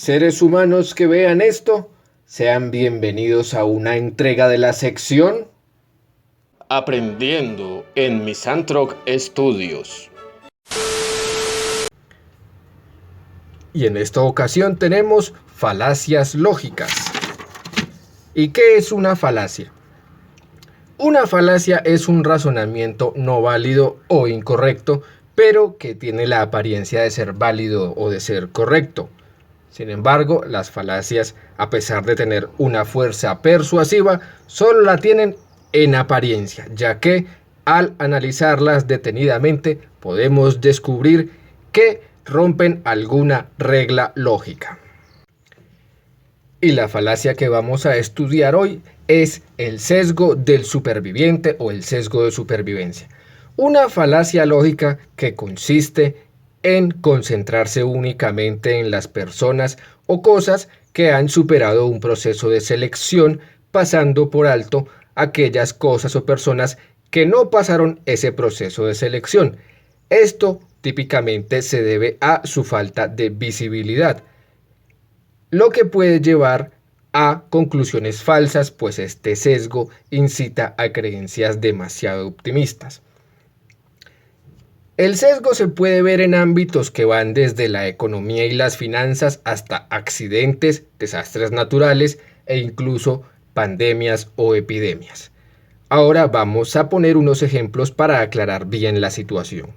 Seres humanos que vean esto, sean bienvenidos a una entrega de la sección Aprendiendo en Misanthrope Studios. y en esta ocasión tenemos falacias lógicas. ¿Y qué es una falacia? Una falacia es un razonamiento no válido o incorrecto, pero que tiene la apariencia de ser válido o de ser correcto. Sin embargo, las falacias, a pesar de tener una fuerza persuasiva, solo la tienen en apariencia, ya que al analizarlas detenidamente podemos descubrir que rompen alguna regla lógica. Y la falacia que vamos a estudiar hoy es el sesgo del superviviente o el sesgo de supervivencia. Una falacia lógica que consiste en concentrarse únicamente en las personas o cosas que han superado un proceso de selección, pasando por alto aquellas cosas o personas que no pasaron ese proceso de selección. Esto típicamente se debe a su falta de visibilidad, lo que puede llevar a conclusiones falsas, pues este sesgo incita a creencias demasiado optimistas. El sesgo se puede ver en ámbitos que van desde la economía y las finanzas hasta accidentes, desastres naturales e incluso pandemias o epidemias. Ahora vamos a poner unos ejemplos para aclarar bien la situación.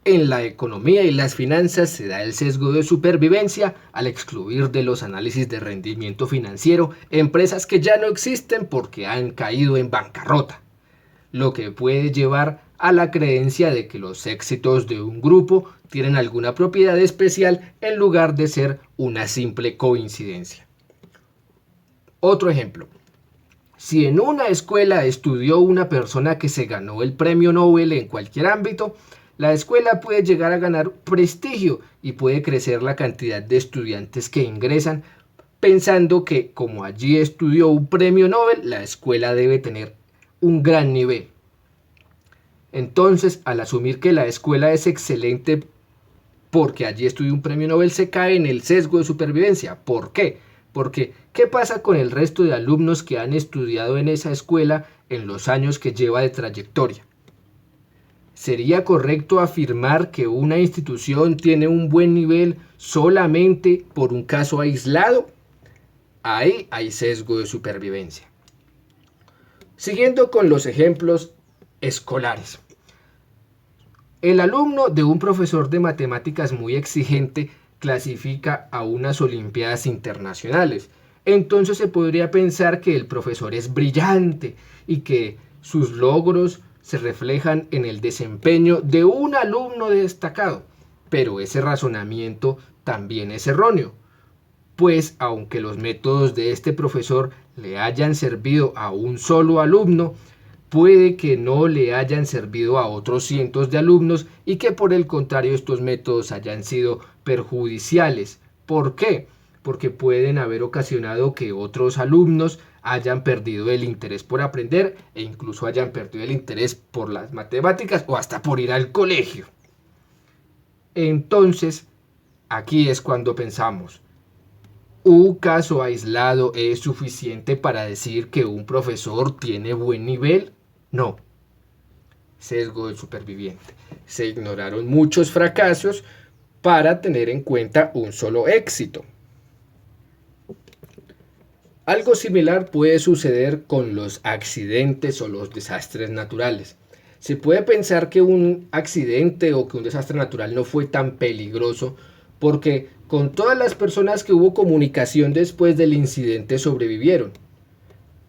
En la economía y las finanzas se da el sesgo de supervivencia al excluir de los análisis de rendimiento financiero empresas que ya no existen porque han caído en bancarrota, lo que puede llevar a la creencia de que los éxitos de un grupo tienen alguna propiedad especial en lugar de ser una simple coincidencia. Otro ejemplo. Si en una escuela estudió una persona que se ganó el premio Nobel en cualquier ámbito, la escuela puede llegar a ganar prestigio y puede crecer la cantidad de estudiantes que ingresan, pensando que como allí estudió un premio Nobel, la escuela debe tener un gran nivel. Entonces, al asumir que la escuela es excelente porque allí estudió un premio Nobel, se cae en el sesgo de supervivencia. ¿Por qué? Porque, ¿qué pasa con el resto de alumnos que han estudiado en esa escuela en los años que lleva de trayectoria? ¿Sería correcto afirmar que una institución tiene un buen nivel solamente por un caso aislado? Ahí hay sesgo de supervivencia. Siguiendo con los ejemplos escolares. El alumno de un profesor de matemáticas muy exigente clasifica a unas olimpiadas internacionales. Entonces se podría pensar que el profesor es brillante y que sus logros se reflejan en el desempeño de un alumno destacado. Pero ese razonamiento también es erróneo, pues aunque los métodos de este profesor le hayan servido a un solo alumno, puede que no le hayan servido a otros cientos de alumnos y que por el contrario estos métodos hayan sido perjudiciales. ¿Por qué? Porque pueden haber ocasionado que otros alumnos hayan perdido el interés por aprender e incluso hayan perdido el interés por las matemáticas o hasta por ir al colegio. Entonces, aquí es cuando pensamos, ¿un caso aislado es suficiente para decir que un profesor tiene buen nivel? No. Sesgo del superviviente. Se ignoraron muchos fracasos para tener en cuenta un solo éxito. Algo similar puede suceder con los accidentes o los desastres naturales. Se puede pensar que un accidente o que un desastre natural no fue tan peligroso porque con todas las personas que hubo comunicación después del incidente sobrevivieron.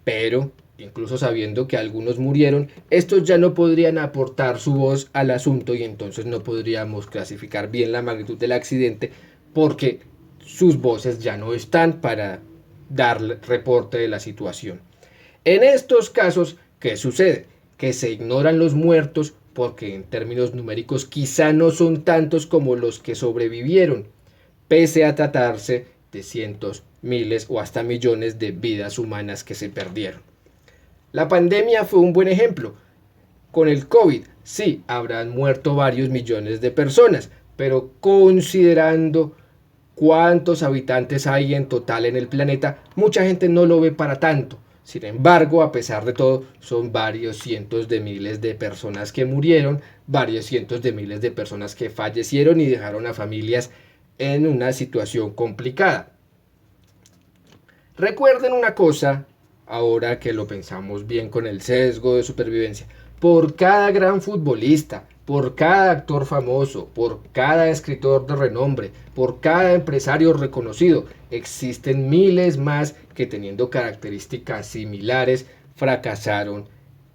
Pero, incluso sabiendo que algunos murieron, estos ya no podrían aportar su voz al asunto y entonces no podríamos clasificar bien la magnitud del accidente porque sus voces ya no están para dar reporte de la situación. En estos casos, ¿qué sucede? Que se ignoran los muertos porque en términos numéricos quizá no son tantos como los que sobrevivieron, pese a tratarse de cientos, miles o hasta millones de vidas humanas que se perdieron. La pandemia fue un buen ejemplo. Con el COVID Sí, habrán muerto varios millones de personas, pero considerando cuántos habitantes hay en total en el planeta, mucha gente no lo ve para tanto. Sin embargo, a pesar de todo, son varios cientos de miles de personas que murieron, varios cientos de miles de personas que fallecieron y dejaron a familias en una situación complicada. Recuerden una cosa, ahora que lo pensamos bien con el sesgo de supervivencia. Por cada gran futbolista, por cada actor famoso, por cada escritor de renombre, por cada empresario reconocido, existen miles más que teniendo características similares fracasaron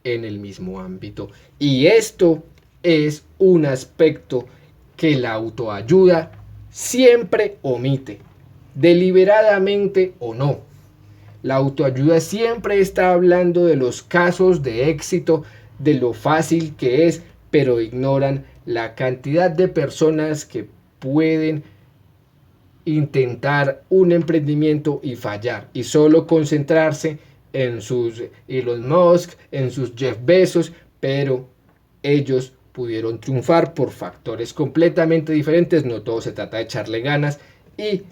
en el mismo ámbito. Y esto es un aspecto que la autoayuda siempre omite, deliberadamente o no. La autoayuda siempre está hablando de los casos de éxito, de lo fácil que es, pero ignoran la cantidad de personas que pueden intentar un emprendimiento y fallar y solo concentrarse en sus Elon Musk, en sus Jeff Bezos, pero ellos pudieron triunfar por factores completamente diferentes. No todo se trata de echarle ganas, y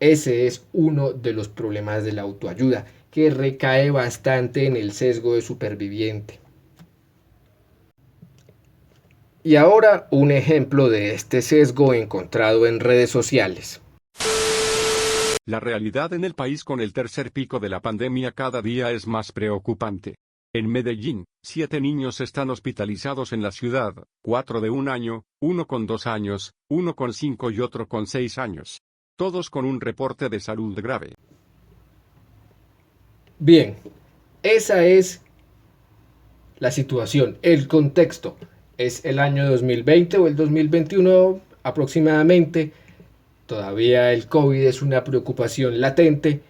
ese es uno de los problemas de la autoayuda, que recae bastante en el sesgo de superviviente. Y ahora un ejemplo de este sesgo encontrado en redes sociales. La realidad en el país con el tercer pico de la pandemia cada día es más preocupante. En Medellín, 7 niños están hospitalizados en la ciudad, 4 de 1 año, 1 con 2 años, 1 con 5 y otro con 6 años. Todos con un reporte de salud grave. Bien, esa es la situación, el contexto. Es el año 2020 o el 2021 aproximadamente. Todavía el COVID es una preocupación latente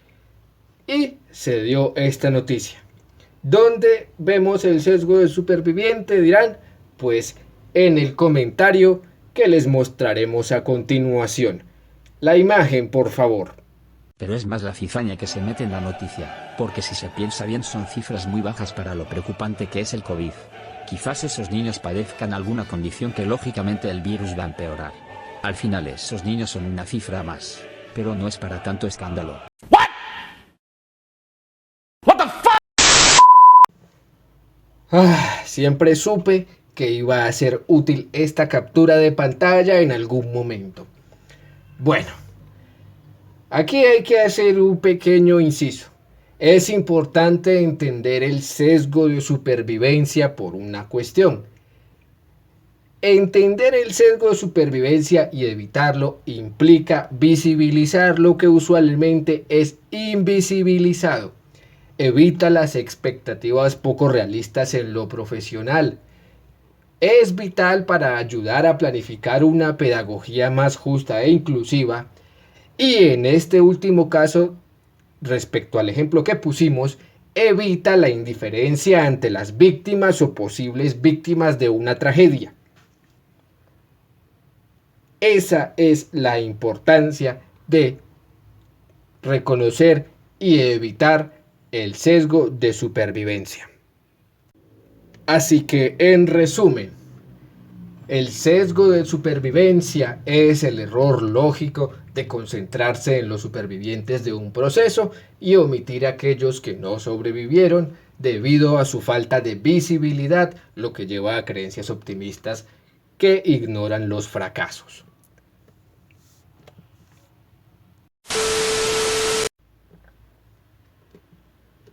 y se dio esta noticia. ¿Dónde vemos el sesgo del superviviente? Dirán, pues en el comentario que les mostraremos a continuación. La imagen, por favor. Pero es más la cizaña que se mete en la noticia, porque si se piensa bien son cifras muy bajas para lo preocupante que es el COVID. Quizás esos niños padezcan alguna condición que lógicamente el virus va a empeorar. Al final esos niños son una cifra más, pero no es para tanto escándalo. Siempre supe que iba a ser útil esta captura de pantalla en algún momento. Bueno, aquí hay que hacer un pequeño inciso. Es importante entender el sesgo de supervivencia por una cuestión. Entender el sesgo de supervivencia y evitarlo implica visibilizar lo que usualmente es invisibilizado. Evita las expectativas poco realistas en lo profesional. Es vital para ayudar a planificar una pedagogía más justa e inclusiva. Y en este último caso, respecto al ejemplo que pusimos, evita la indiferencia ante las víctimas o posibles víctimas de una tragedia. Esa es la importancia de reconocer y evitar el sesgo de supervivencia. Así que, en resumen, el sesgo de supervivencia es el error lógico de concentrarse en los supervivientes de un proceso y omitir a aquellos que no sobrevivieron debido a su falta de visibilidad, lo que lleva a creencias optimistas que ignoran los fracasos.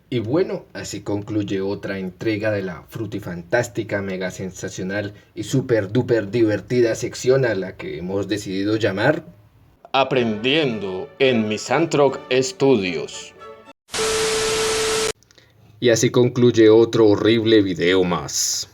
Y bueno, así concluye otra entrega de la frutifantástica, mega sensacional y super duper divertida sección a la que hemos decidido llamar Aprendiendo en Misanthroc Studios. Y así concluye otro horrible video más.